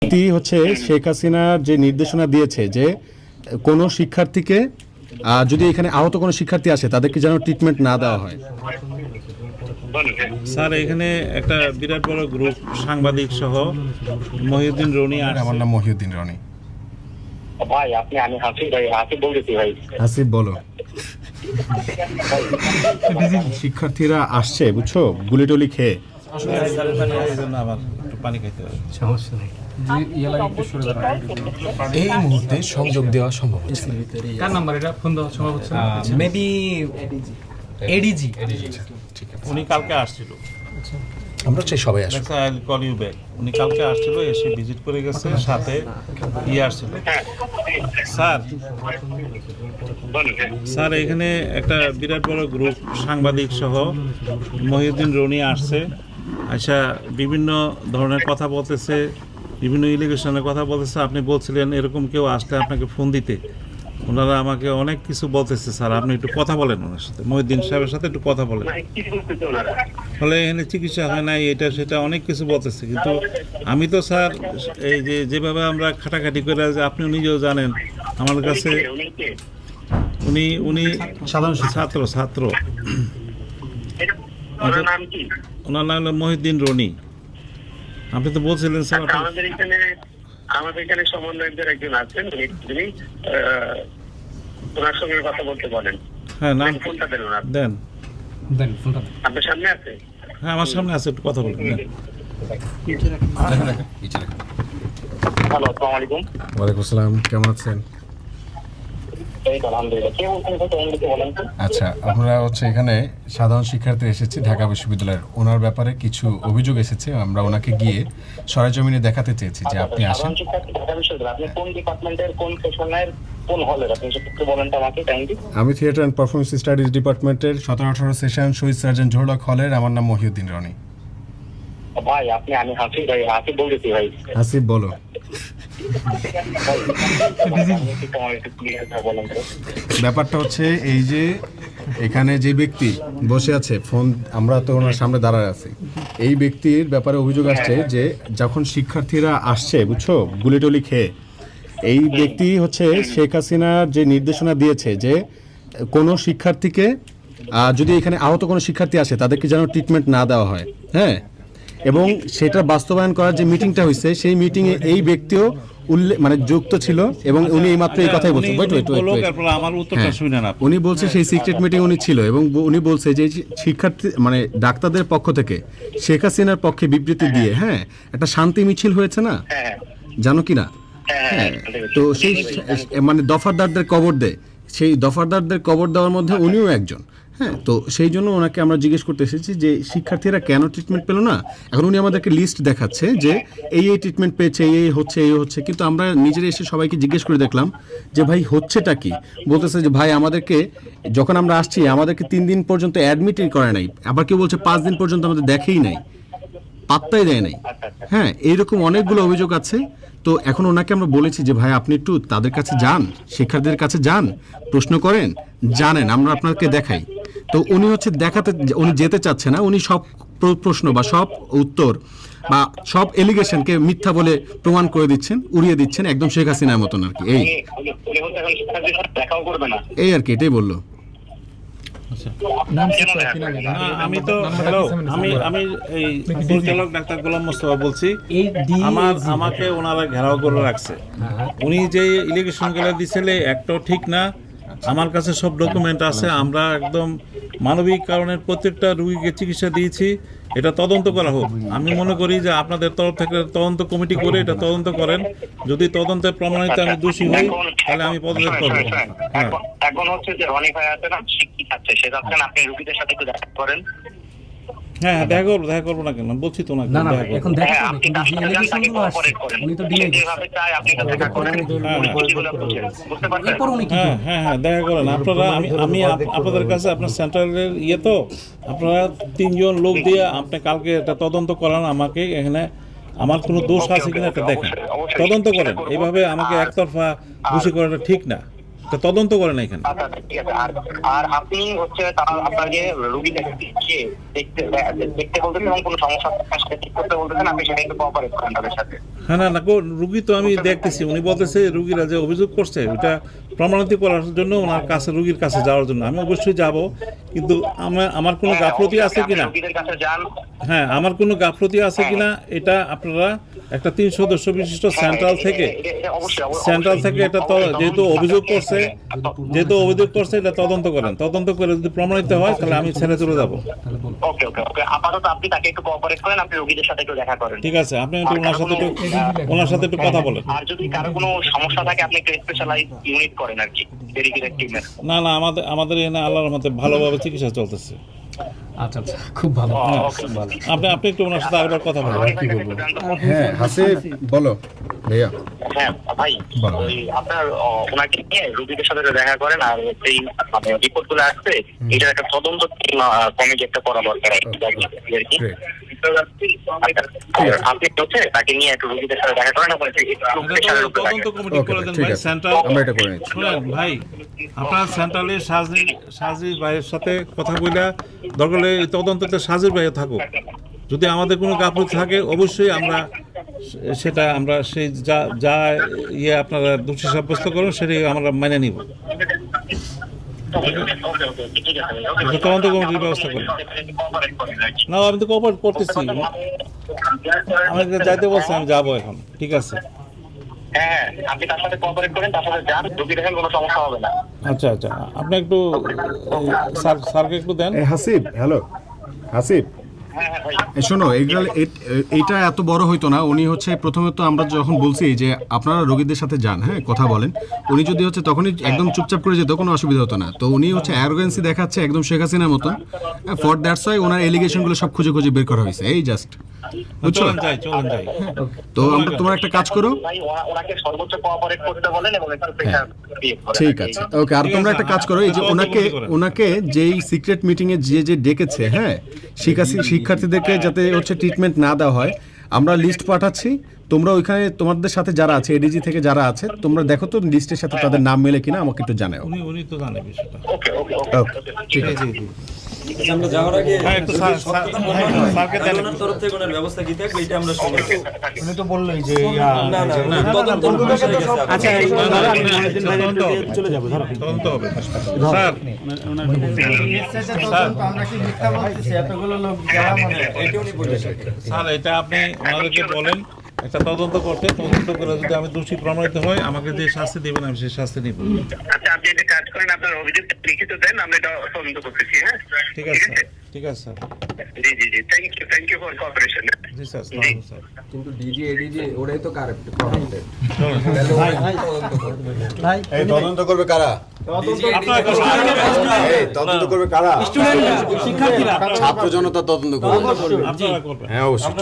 হচ্ছে শেখ হাসিনা যে নির্দেশনা দিয়েছে যে কোনো শিক্ষার্থীকে যদি এখানে আহত কোনো শিক্ষার্থী আসে তাদেরকে যেন ট্রিটমেন্ট না দেওয়া হয়। স্যার এখানে একটা বিরাট বড় গ্রুপ সাংবাদিক সহ মহিউদ্দিন রনি আর আমার নাম মহিউদ্দিন রনি। ভাই আমি হাসিব বলতেছি ভাই। হাসিব বলো। শিক্ষার্থীরা আসছে বুঝছো, গুলি টলি খেয়ে। আবার একটু পানি খাইতে হবে, সমস্যা নেই। এই মুহূর্তে সংযোগ দেওয়া সম্ভব হচ্ছে না। কার নাম্বার এটা ফোন দেওয়া সম্ভব হচ্ছে না? Maybe ADG. উনি কালকে আসছিল। আমরা চাই সবাই আসুক। I call you back. উনি কালকে আসছিল, এসে ভিজিট করে গেছে, সাথে আসছিল। স্যার এখানে একটা বিরাট বড় গ্রুপ সাংবাদিক সহ মহিউদ্দিন রনি আসছে, আচ্ছা বিভিন্ন ধরনের কথা বলতেছে, বিভিন্ন ইলিগেশনের কথা বলতেছে। আপনি বলছিলেন এরকম কেউ আসলে আপনাকে ফোন দিতে। ওনারা আমাকে অনেক কিছু বলতেছে। স্যার আপনি একটু কথা বলেন ওনার সাথে, মহিউদ্দিন সাহেবের সাথে একটু কথা বলেন। ফলে এখানে চিকিৎসা হয় নাই, এটা সেটা অনেক কিছু বলতেছে। কিন্তু আমি তো স্যার এই যেভাবে আমরা খাটাখাটি করে, আপনি নিজেও জানেন আমার কাছে উনি সাধারণ ছাত্র ওনার নাম কি? ওনার নাম হলো মহিউদ্দিন রনি। আপনি তো বলছিলেন স্যার আমাদের এখানে সমন্বয়কদের একজন আছেন, যিনি ওনার সঙ্গে কথা বলতে বলেন। হ্যাঁ নাম ফোনটা দেন ওনার। দেন। ফোনটা আপনার সামনে আছে? হ্যাঁ আমার সামনে আছে, একটু কথা বলবেন। হ্যালো, আসসালামু আলাইকুম। ওয়ালাইকুম আসসালাম, কেমন আছেন? এই তো আলহামদুলিল্লাহ। কে বলছেন বলেন তো? আচ্ছা, আমরা এখানে সাধারণ শিক্ষার্থী এসেছি ঢাকা বিশ্ববিদ্যালয়ের। ওনার ব্যাপারে কিছু অভিযোগ এসেছে, আমরা ওনাকে গিয়ে সরেজমিনে দেখাতে চেয়েছি যে আপনি আসেন। সাধারণ শিক্ষার্থী ঢাকা বিশ্ববিদ্যালয়, আপনি কোন ডিপার্টমেন্টের, কোন সেশনের, কোন হলের? আপনি একটু বলেন তো আমাকে কাইন্ডলি। আমি থিয়েটার অ্যান্ড পারফরমেন্স স্টাডিজ ডিপার্টমেন্টের 17-18 সেশন শহীদ সার্জন জোহরলাক হলের। আমার নাম মহিউদ্দিন রনি। ভাই আমি হাসিব বলতেছি ভাই। হাসিব বলো। ব্যাপারটা হচ্ছে এই যে এখানে যে ব্যক্তি বসে আছে, ফোন আমরা তো ওনার সামনে দাঁড়ায় আছি, এই ব্যক্তির ব্যাপারে অভিযোগ আসছে যে যখন শিক্ষার্থীরা আসছে বুঝছো, গুলি টলি খেয়ে, এই ব্যক্তি হচ্ছে শেখ হাসিনার যে নির্দেশনা দিয়েছে যে কোনো শিক্ষার্থীকে যদি এখানে আহত কোনো শিক্ষার্থী আসে তাদেরকে যেন ট্রিটমেন্ট না দেওয়া হয়। হ্যাঁ, এবং সেটা বাস্তবায়ন করার যে মিটিংটা হয়েছে সেই মিটিংয়ে এই ব্যক্তিও যুক্ত ছিল এবং উনি এইমাত্র এই কথাই বলছেন। আমার উত্তরটা শুনেন আপনি। উনি বলছে সেই সিক্রেট মিটিং উনি ছিল এবং উনি বলছে যে শিক্ষার্থী ডাক্তারদের পক্ষ থেকে শেখ হাসিনার পক্ষে বিবৃতি দিয়ে একটা শান্তি মিছিল হয়েছে না, জানো কি না? হ্যাঁ, তো সেই দফাদারদের কবর দেয়, সেই দফাদারদের কবর দেওয়ার মধ্যে উনিও একজন। হ্যাঁ, তো সেই জন্য ওনাকে আমরা জিজ্ঞেস করতে এসেছি যে শিক্ষার্থীরা কেন ট্রিটমেন্ট পেল না। এখন উনি আমাদেরকে লিস্ট দেখাচ্ছে যে এই ট্রিটমেন্ট পেয়েছে, এই হচ্ছে, কিন্তু আমরা নিজেরা এসে সবাইকে জিজ্ঞেস করে দেখলাম যে ভাই হচ্ছেটা কি। বলতেছে যে ভাই আমাদেরকে যখন আমরা আসছি আমাদেরকে 3 দিন পর্যন্ত অ্যাডমিটই করে নাই, আবার কেউ বলছে 5 দিন পর্যন্ত আমাদের দেখেই নাই, পাত্তাই দেয় নাই। হ্যাঁ, এইরকম অনেকগুলো অভিযোগ আছে। তো এখন ওনাকে আমরা বলেছি যে ভাই আপনি একটু তাদের কাছে যান, শিক্ষার্থীদের কাছে যান, প্রশ্ন করেন, জানেন, আমরা আপনাকে দেখাই। তো উনি উনি যেতে চাচ্ছে না। উনি সব প্রশ্ন বা সব উত্তর বা সব এলিগেশনকে মিথ্যা বলে প্রমাণ করে দিচ্ছেন, উড়িয়ে দিচ্ছেন, একদম শেখ হাসিনার মতন আর কি। এই আর কি, এটাই বললো। আমি এই পরিচালক ডাক্তার গোলাম মোস্তফা বলছি। আমাকে ওনারা ঘেরাও করে রাখছে। উনি যে ইলিগেশন গুলো দিছিলে একটাও ঠিক না। আমার কাছে সব ডকুমেন্ট আছে। আমরা একদম মানবিক কারণের প্রত্যেকটা রোগীকে চিকিৎসা দিয়েছি। এটা তদন্ত করা হোক। আমি মনে করি যে আপনাদের তরফ থেকে তদন্ত কমিটি করে এটা তদন্ত করেন। যদি তদন্তে প্রমাণিত আমি দোষী হই তাহলে আমি পদত্যাগ করব। হ্যাঁ, এখন হচ্ছে যে রনি ভাই আছে না, শিক্ষিত আছে, সে যাচ্ছেন, আপনি রোগীদের সাথে একটু দেখা করেন। হ্যাঁ, দেখা করবো না কেন বলছি তো না। এখন দেখা করবে, কিন্তু যে এলিগেশনগুলো আসছে উনি তো ডিলে যেভাবে চাই আপনি দেখা করেন। বুঝতে পারছেন? এরপর উনি কি হ্যাঁ দেখা করেন আপনারা। আমি আপনাদের কাছে আপনার সেন্ট্রালের তো আপনারা 3 জন লোক দিয়ে আপনি কালকে একটা তদন্ত করান। আমাকে এখানে আমার কোনো দোষ আছে কিনা একটা দেখেন, তদন্ত করেন। এইভাবে আমাকে একতরফা দোষী করাটা ঠিক না। তা তদন্ত করেন এখানে। আচ্ছা আচ্ছা, ঠিক আছে। আর আর আপনি হচ্ছে তারা আপনাকে রোগীকে দেখতে দেখতে বলতেছেন এবং কোনো সমস্যা থাকলে ঠিক করতে বলতেছেন, আপনি সেটা একটু কোঅপারেট করেন তাদের সাথে। হ্যাঁ, না রুগী তো আমি দেখতেছি, উনি বলতেছে রুগীরা যে অভিযোগ করছে ওটা প্রমাণিত করার জন্য ওনার কাছে, রুগীর কাছে যাওয়ার জন্য আমি অবশ্যই যাব, কিন্তু আমার কোনো গাফলতি আছে কিনা, রোগীদের কাছে যান। হ্যাঁ আমার কোনো গাফলতি আছে কিনা এটা আপনারা একটা 3 সদস্য বিশিষ্ট সেন্ট্রাল থেকে এটা যেহেতু অভিযোগ করছে এটা তদন্ত করেন, তদন্ত করে যদি প্রমাণিত হয় তাহলে আমি ছেড়ে চলে যাব। ওকে ওকে ওকে, আপাতত আপনি তাকে একটু কোঅপারেট করেন, আপনি রোগীদের সাথে একটু দেখা করেন। ঠিক আছে, আপনি একটু ওনার সাথে একটু কথা বলেন। আর যদি কারো কোনো সমস্যা থাকে আপনি একটু স্পেশালাইজ ইউনিট করেন আর কি, ডেডিকেটেড টিমের। না আমাদের এখানে আল্লাহর রহমতে ভালোভাবে চিকিৎসা চলতেছে। আচ্ছা আচ্ছা, খুব ভালো। আপনি একটু ওনার সাথে আরেকবার কথা বলেন। হ্যাঁ হাসিব বলো ভাইয়া। হ্যাঁ ভাই, বলো। ওই আপনার ওনাকে নিয়ে রোগীদের সাথে দেখা করেন, আর সেই মানে রিপোর্ট গুলো আসছে এটার একটা তদন্ত কমিটি একটা করা দরকার আর কি। আপনি হচ্ছে তাকে নিয়ে একটু রোগীদের সাথে দেখা করেন, তদন্ত কমিটি করে দেন ভাই, সেন্ট্রাল। আমরা এটা করে নিচ্ছি। শুনেন ভাই, আপনার সেন্ট্রালে সাজির ভাইয়ের সাথে কথা বলে দরকার হলে এই তদন্ততে সাজির ভাইও থাকুক। যদি আমাদের কোনো গাফলতি থাকে অবশ্যই আমরা সেই যা আপনারা দোষী সাব্যস্ত করুন সেটাই আমরা মেনে নিব। তদন্ত কমিটির ব্যবস্থা করি। না আমি তো কোঅপারেট করতেছি, আমাকে যাইতে বলছি, আমি যাবো এখন। ঠিক আছে, হ্যাঁ আপনি তার সাথে কোঅপারেট করেন, তার সাথে যান, রোগী দেখেন কোনো সমস্যা হবে না। আচ্ছা আপনি একটু স্যারকে একটু দেন। হাসিব, হ্যালো হাসিব, হ্যাঁ ভাই, শোনো এইটা এত বড় হইতো না। উনি হচ্ছে প্রথমে তো আমরা যখন বলছি যে আপনারা রোগীদের সাথে যান, হ্যাঁ কথা বলেন, উনি যদি হচ্ছে তখনই একদম চুপচাপ করে যেত কোনো অসুবিধা হতো না। তো উনি হচ্ছে অ্যারোগেন্সি দেখাচ্ছে একদম শেখ হাসিনার মতন। ফর দ্যাটস ওয়াই ওনার এলিগেশনগুলো সব খুঁজে বের করা হয়েছে, এই জাস্ট, বুঝছো? চলেন যাই। তো আমরা তোমার একটা কাজ করো। ভাই ওনাকে সর্বোচ্চ কোঅপারেট করতে বলেন এবং একটু প্রেশার ক্রিয়েট করেন। ঠিক আছে, ওকে। আর তোমরা একটা কাজ করো, এই যে ওনাকে যেই সিক্রেট মিটিং এ যে ডেকেছে, হ্যাঁ শিক্ষার্থীদেরকে যাতে হচ্ছে ট্রিটমেন্ট না দেওয়া হয়, আমরা লিস্ট পাঠাচ্ছি। তোমরা ওইখানে তোমাদের সাথে যারা আছে, এডিজি থেকে যারা আছে, তোমরা দেখো তো লিস্টের সাথে তাদের নাম মেলে কিনা, আমাকে একটু জানাও। উনি তো জানে বিষয়টা। ওকে ওকে ওকে, ঠিক আছে। আমরা যাওয়ার আগে হ্যাঁ, একটু স্যারকে দেন। ওনার তরফ থেকে ওনার ব্যবস্থা কি থাকবে এটা আমরা শুনবো। উনি তো বললোই যে না তদন্ত শেষ হয়ে গেছে। আচ্ছা চলে যাবো, ধরো তদন্ত হবে। স্যার আমরা কি মিথ্যা বলতেছি? এতগুলো লোক যারা মানে এটা উনি বললেন। স্যার এটা আপনি ওনাদেরকে বলেন একটা তদন্ত করতে, তদন্ত করে যদি আমি দোষী প্রমাণিত হয় আমাকে যে শাস্তি দেবেন আমি সেই শাস্তি নিব। আচ্ছা, আপনি একটা কাজ করেন, আপনার অভিযোগ লিখিত দেন, আমরা এটা তদন্ত করতেছি। হ্যাঁ ঠিক আছে স্যার। জি থ্যাংক ইউ ফর কোঅপারেশন। জি স্যার, সালাম স্যার। কিন্তু ডিজি এডিজি ওরাই তো কারেক্টেড। এই তদন্ত করবে কারা? এই তদন্ত করবে কারা? শিক্ষার্থীরা ছাত্র জনতা তদন্ত করবে। আপনারা করবেন। হ্যাঁ অবশ্যই।